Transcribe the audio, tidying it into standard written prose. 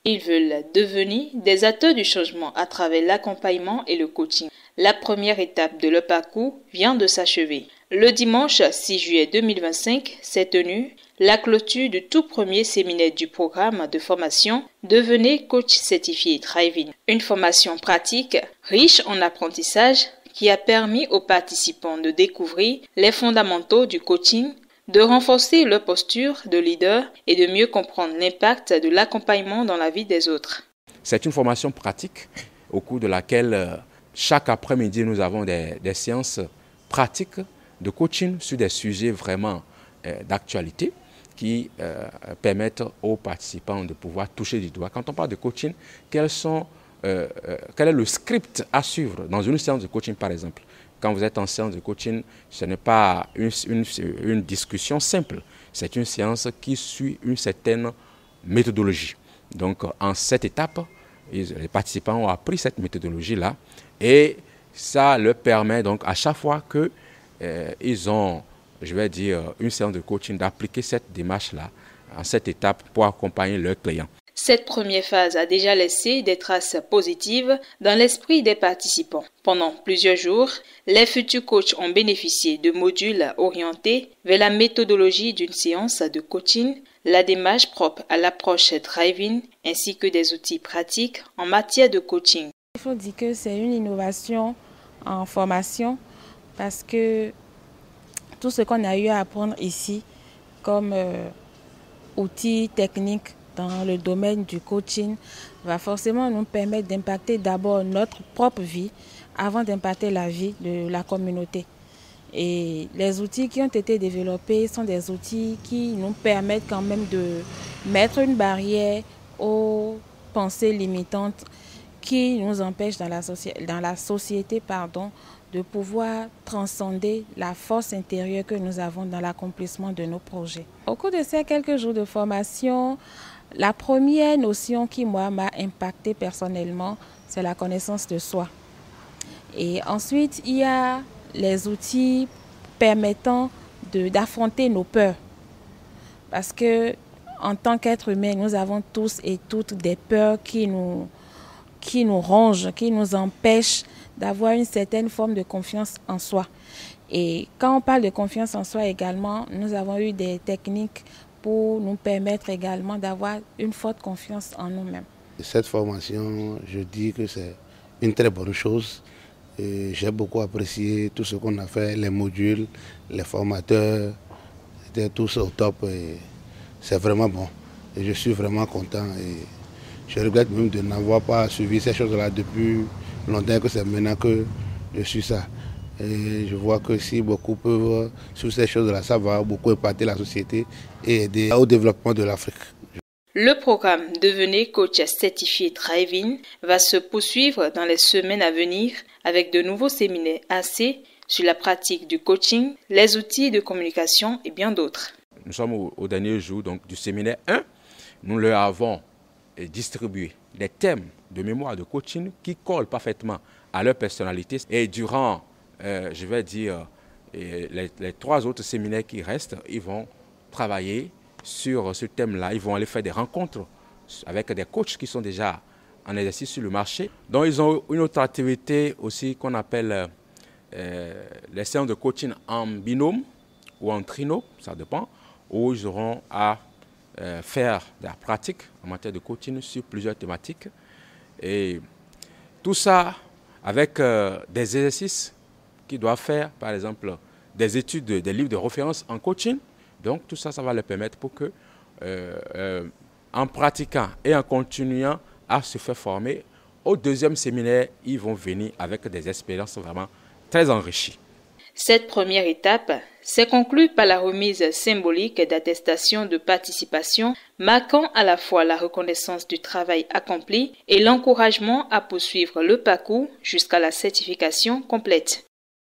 Ils veulent devenir des acteurs du changement à travers l'accompagnement et le coaching. La première étape de leur parcours vient de s'achever. Le dimanche 6 juillet 2025 s'est tenue la clôture du tout premier séminaire du programme de formation Devenez coach certifié Driving. Une formation pratique riche en apprentissage qui a permis aux participants de découvrir les fondamentaux du coaching, de renforcer leur posture de leader et de mieux comprendre l'impact de l'accompagnement dans la vie des autres. C'est une formation pratique au cours de laquelle chaque après-midi nous avons des séances pratiques de coaching sur des sujets vraiment d'actualité qui permettent aux participants de pouvoir toucher du doigt. Quand on parle de coaching, quel est le script à suivre dans une séance de coaching par exemple? Quand vous êtes en séance de coaching, ce n'est pas une discussion simple. C'est une séance qui suit une certaine méthodologie. Donc, en cette étape, les participants ont appris cette méthodologie-là et ça leur permet donc à chaque fois qu'ils ont, je vais dire, une séance de coaching, d'appliquer cette démarche-là en cette étape pour accompagner leurs clients. Cette première phase a déjà laissé des traces positives dans l'esprit des participants. Pendant plusieurs jours, les futurs coachs ont bénéficié de modules orientés vers la méthodologie d'une séance de coaching, la démarche propre à l'approche driving, ainsi que des outils pratiques en matière de coaching. Il faut dire que c'est une innovation en formation parce que tout ce qu'on a eu à apprendre ici comme outils techniques dans le domaine du coaching va forcément nous permettre d'impacter d'abord notre propre vie avant d'impacter la vie de la communauté. Et les outils qui ont été développés sont des outils qui nous permettent quand même de mettre une barrière aux pensées limitantes qui nous empêchent dans la société de pouvoir transcender la force intérieure que nous avons dans l'accomplissement de nos projets. Au cours de ces quelques jours de formation, la première notion qui, moi, m'a impactée personnellement, c'est la connaissance de soi. Et ensuite, il y a les outils permettant d'affronter nos peurs. Parce que, en tant qu'être humain, nous avons tous et toutes des peurs qui nous rongent, qui nous empêchent d'avoir une certaine forme de confiance en soi. Et quand on parle de confiance en soi également, nous avons eu des techniques pour nous permettre également d'avoir une forte confiance en nous-mêmes. Cette formation, je dis que c'est une très bonne chose. J'ai beaucoup apprécié tout ce qu'on a fait, les modules, les formateurs, c'était tous au top. C'est vraiment bon. Et je suis vraiment content. Et je regrette même de n'avoir pas suivi ces choses-là depuis longtemps, que c'est maintenant que je suis ça. Et je vois que si beaucoup peuvent sur ces choses-là, ça va beaucoup impacter la société et aider au développement de l'Afrique. Le programme Devenez coach certifié Driving va se poursuivre dans les semaines à venir avec de nouveaux séminaires axés sur la pratique du coaching, les outils de communication et bien d'autres. Nous sommes au dernier jour donc, du séminaire 1. Nous leur avons distribué des thèmes de mémoire de coaching qui collent parfaitement à leur personnalité. Et durant, je vais dire, les 3 autres séminaires qui restent, ils vont travailler sur ce thème-là. Ils vont aller faire des rencontres avec des coachs qui sont déjà en exercice sur le marché. Donc, ils ont une autre activité aussi qu'on appelle les séances de coaching en binôme ou en trinôme, ça dépend, où ils auront à faire de la pratique en matière de coaching sur plusieurs thématiques. Et tout ça avec des exercices qu'ils doivent faire, par exemple, des études, des livres de référence en coaching. Donc, tout ça, ça va leur permettre pour que, en pratiquant et en continuant à se faire former, au deuxième séminaire, ils vont venir avec des expériences vraiment très enrichies. Cette première étape s'est conclue par la remise symbolique d'attestations de participation marquant à la fois la reconnaissance du travail accompli et l'encouragement à poursuivre le parcours jusqu'à la certification complète.